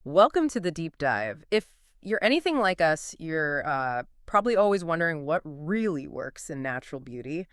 Welcome to the deep dive. If you're anything like us, you're probably always wondering what really works in natural beauty.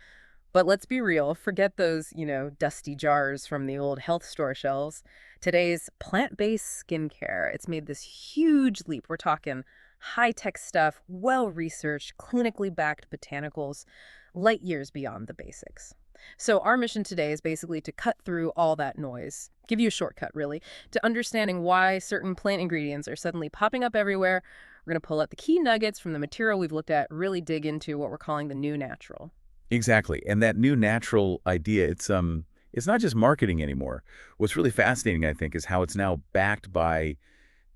But let's be real, forget those, dusty jars from the old health store shelves. Today's plant-based skincare, it's made this huge leap. We're talking high-tech stuff, well-researched, clinically backed botanicals, light years beyond the basics. So our mission today is basically to cut through all that noise, give you a shortcut, really, to understanding why certain plant ingredients are suddenly popping up everywhere. We're going to pull out the key nuggets from the material we've looked at, really dig into what we're calling the new natural. Exactly. And that new natural idea, it's not just marketing anymore. What's really fascinating, I think, is how it's now backed by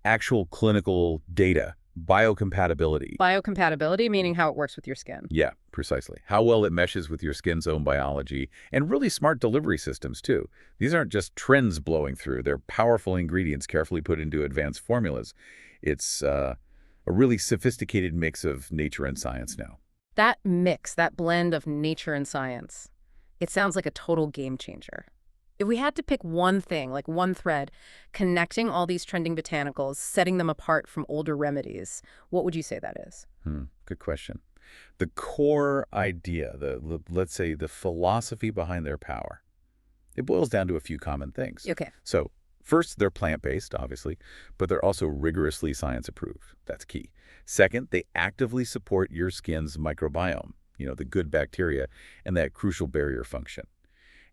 actual clinical data, biocompatibility. Biocompatibility, meaning how it works with your skin. Yeah, precisely. How well it meshes with your skin's own biology, and really smart delivery systems, too. These aren't just trends blowing through. They're powerful ingredients carefully put into advanced formulas. It's a really sophisticated mix of nature and science now. That mix, that blend of nature and science, it sounds like a total game changer. If we had to pick one thing, like one thread, connecting all these trending botanicals, setting them apart from older remedies, what would you say that is? Good question. The core idea, let's say the philosophy behind their power, it boils down to a few common things. Okay. So first, they're plant-based, obviously, but they're also rigorously science-approved. That's key. Second, they actively support your skin's microbiome, the good bacteria, and that crucial barrier function.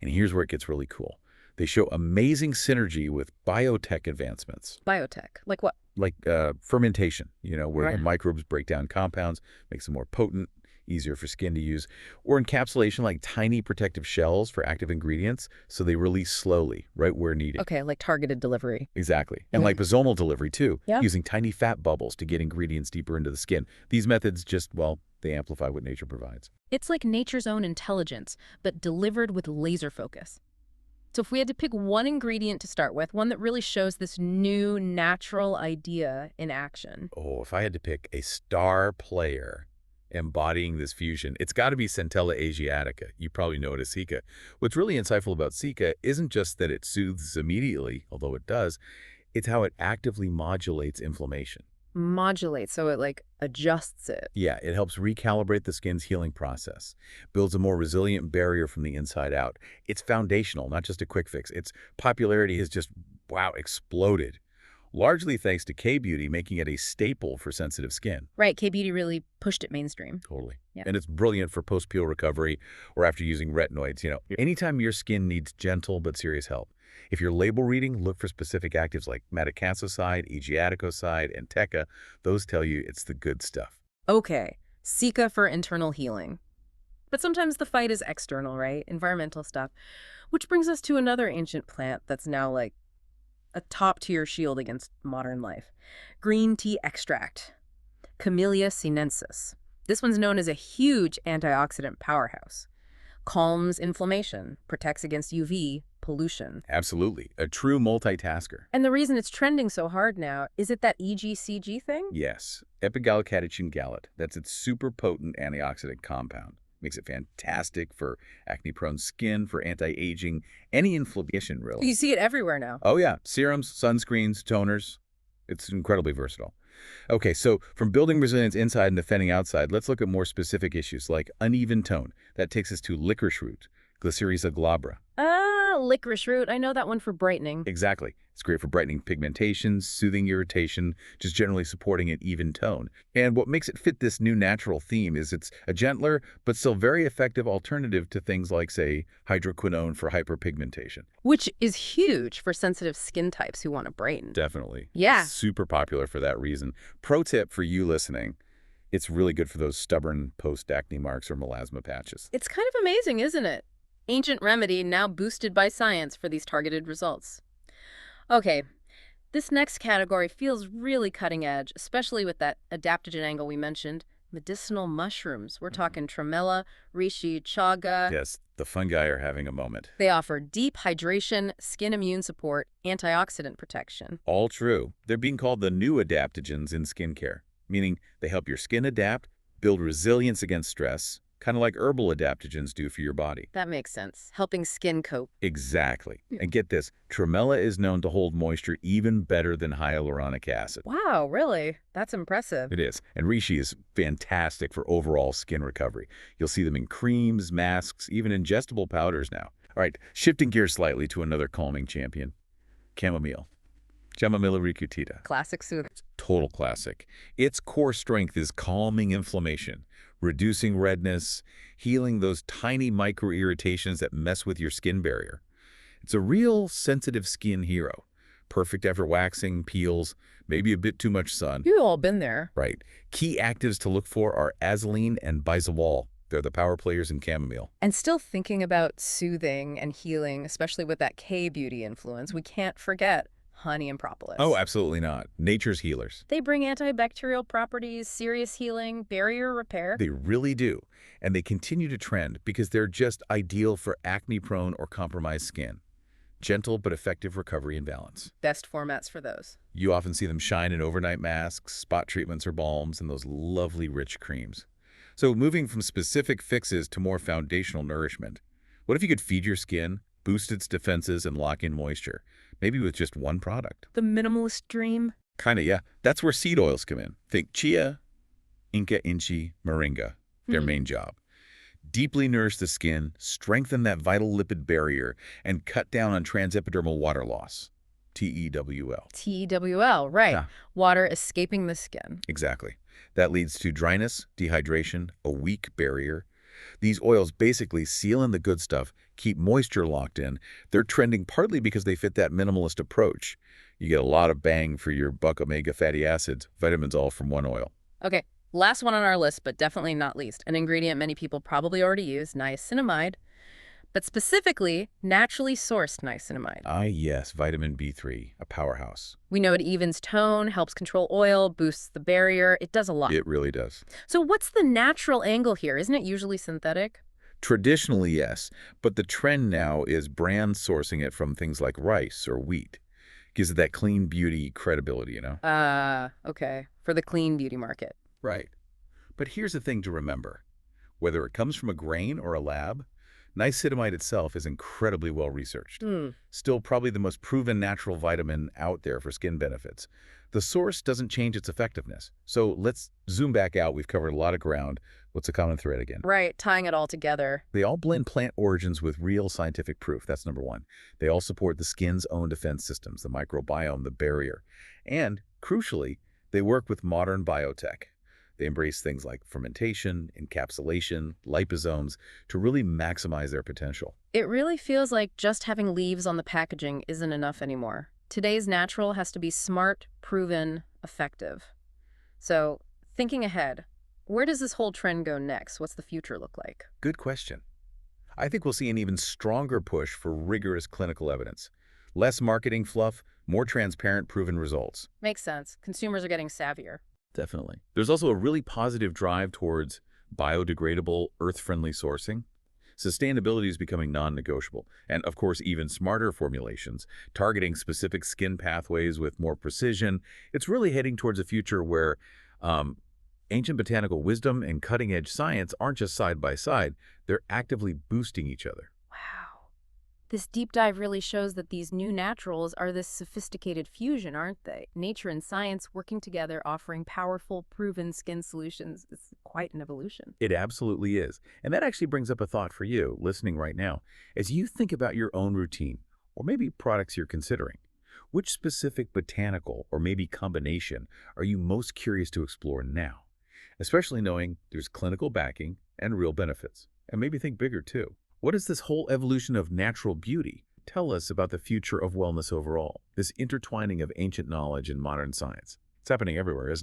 And here's where it gets really cool. They show amazing synergy with biotech advancements, Biotech. Like what? like fermentation, where Right. the microbes break down compounds, makes them more potent, easier for skin to use, or encapsulation like tiny protective shells for active ingredients so they release slowly, right where needed. Okay, like targeted delivery. Exactly. And Mm. liposomal delivery, too, Yeah. using tiny fat bubbles to get ingredients deeper into the skin. These methods just, well, they amplify what nature provides. It's like nature's own intelligence, but delivered with laser focus. So if we had to pick one ingredient to start with, one that really shows this new natural idea in action. Oh, if I had to pick a star player embodying this fusion, it's got to be Centella asiatica. You probably know it as Cica. What's really insightful about Cica isn't just that it soothes immediately, although it does, it's how it actively modulates inflammation. Modulate, so it like adjusts it. Yeah, it helps recalibrate the skin's healing process, builds a more resilient barrier from the inside out. It's foundational, not just a quick fix. Its popularity has just, wow, exploded, largely thanks to K-beauty making it a staple for sensitive skin. Right, K-beauty really pushed it mainstream. Totally. Yeah. And it's brilliant for post-peel recovery or after using retinoids. Anytime your skin needs gentle but serious help. If you're label reading, look for specific actives like madecassoside, aegiaticoside, and teca. Those tell you it's the good stuff. Okay, Sika for internal healing. But sometimes the fight is external, right? Environmental stuff. Which brings us to another ancient plant that's now like a top-tier shield against modern life. Green tea extract, Camellia sinensis. This one's known as a huge antioxidant powerhouse. Calms inflammation, protects against UV, pollution. Absolutely. A true multitasker. And the reason it's trending so hard now, is it that EGCG thing? Yes. Epigallocatechin gallate. That's its super potent antioxidant compound. Makes it fantastic for acne-prone skin, for anti-aging, any inflammation, really. You see it everywhere now. Oh, yeah. Serums, sunscreens, toners. It's incredibly versatile. Okay, so from building resilience inside and defending outside, let's look at more specific issues like uneven tone. That takes us to licorice root, Glycyrrhiza glabra. Licorice root. I know that one for brightening. Exactly. It's great for brightening pigmentation, soothing irritation, just generally supporting an even tone. And what makes it fit this new natural theme is it's a gentler but still very effective alternative to things like, say, hydroquinone for hyperpigmentation. Which is huge for sensitive skin types who want to brighten. Definitely. Yeah. Super popular for that reason. Pro tip for you listening, it's really good for those stubborn post-acne marks or melasma patches. It's kind of amazing, isn't it? Ancient remedy now boosted by science for these targeted results. Okay, this next category feels really cutting edge, especially with that adaptogen angle we mentioned. Medicinal mushrooms. We're talking tremella, reishi, chaga. Yes, the fungi are having a moment. They offer deep hydration, skin immune support, antioxidant protection. All true. They're being called the new adaptogens in skincare, meaning they help your skin adapt, build resilience against stress, kind of like herbal adaptogens do for your body. That makes sense. Helping skin cope. Exactly. And get this, tremella is known to hold moisture even better than hyaluronic acid. Wow, really? That's impressive. It is. And reishi is fantastic for overall skin recovery. You'll see them in creams, masks, even ingestible powders now. All right, shifting gears slightly to another calming champion, chamomile. Chamomile ricutita. Classic soothing. Total classic. Its core strength is calming inflammation, reducing redness, healing those tiny micro-irritations that mess with your skin barrier. It's a real sensitive skin hero. Perfect after waxing, peels, maybe a bit too much sun. You've all been there. Right. Key actives to look for are azulene and bisawol. They're the power players in chamomile. And still thinking about soothing and healing, especially with that K-beauty influence, we can't forget honey and propolis. Oh, absolutely not. Nature's healers. They bring antibacterial properties, serious healing, barrier repair. They really do. And they continue to trend because they're just ideal for acne-prone or compromised skin. Gentle but effective recovery and balance. Best formats for those. You often see them shine in overnight masks, spot treatments or balms, and those lovely rich creams. So moving from specific fixes to more foundational nourishment, what if you could feed your skin, boost its defenses, and lock in moisture? Maybe with just one product. The minimalist dream? Kinda, yeah. That's where seed oils come in. Think chia, inca inchi, moringa, their main job. Deeply nourish the skin, strengthen that vital lipid barrier, and cut down on transepidermal water loss. TEWL. TEWL, right. Yeah. Water escaping the skin. Exactly. That leads to dryness, dehydration, a weak barrier. These oils basically seal in the good stuff, keep moisture locked in. They're trending partly because they fit that minimalist approach. You get a lot of bang for your buck omega fatty acids, vitamins all from one oil. Okay, last one on our list, but definitely not least. An ingredient many people probably already use, niacinamide. But specifically, naturally sourced niacinamide. Ah, yes, vitamin B3, a powerhouse. We know it evens tone, helps control oil, boosts the barrier. It does a lot. It really does. So what's the natural angle here? Isn't it usually synthetic? Traditionally, yes, but the trend now is brand sourcing it from things like rice or wheat. Gives it that clean beauty credibility, you know? Okay. For the clean beauty market. Right. But here's the thing to remember. Whether it comes from a grain or a lab, niacinamide itself is incredibly well researched. Still probably the most proven natural vitamin out there for skin benefits. The source doesn't change its effectiveness. So let's zoom back out. We've covered a lot of ground. What's a common thread again? Right, tying it all together. They all blend plant origins with real scientific proof. That's number one. They all support the skin's own defense systems, the microbiome, the barrier. And, crucially, they work with modern biotech. They embrace things like fermentation, encapsulation, liposomes to really maximize their potential. It really feels like just having leaves on the packaging isn't enough anymore. Today's natural has to be smart, proven, effective. So, thinking ahead, where does this whole trend go next? What's the future look like? Good question. I think we'll see an even stronger push for rigorous clinical evidence. Less marketing fluff, more transparent, proven results. Makes sense. Consumers are getting savvier. Definitely. There's also a really positive drive towards biodegradable, earth-friendly sourcing. Sustainability is becoming non-negotiable, and of course even smarter formulations, targeting specific skin pathways with more precision. It's really heading towards a future where ancient botanical wisdom and cutting-edge science aren't just side by side, they're actively boosting each other. Wow. This deep dive really shows that these new naturals are this sophisticated fusion, aren't they? Nature and science working together, offering powerful, proven skin solutions. It's quite an evolution. It absolutely is. And that actually brings up a thought for you, listening right now. As you think about your own routine, or maybe products you're considering, which specific botanical or maybe combination are you most curious to explore now? Especially knowing there's clinical backing and real benefits. And maybe think bigger too. What does this whole evolution of natural beauty tell us about the future of wellness overall? This intertwining of ancient knowledge and modern science. It's happening everywhere, isn't it?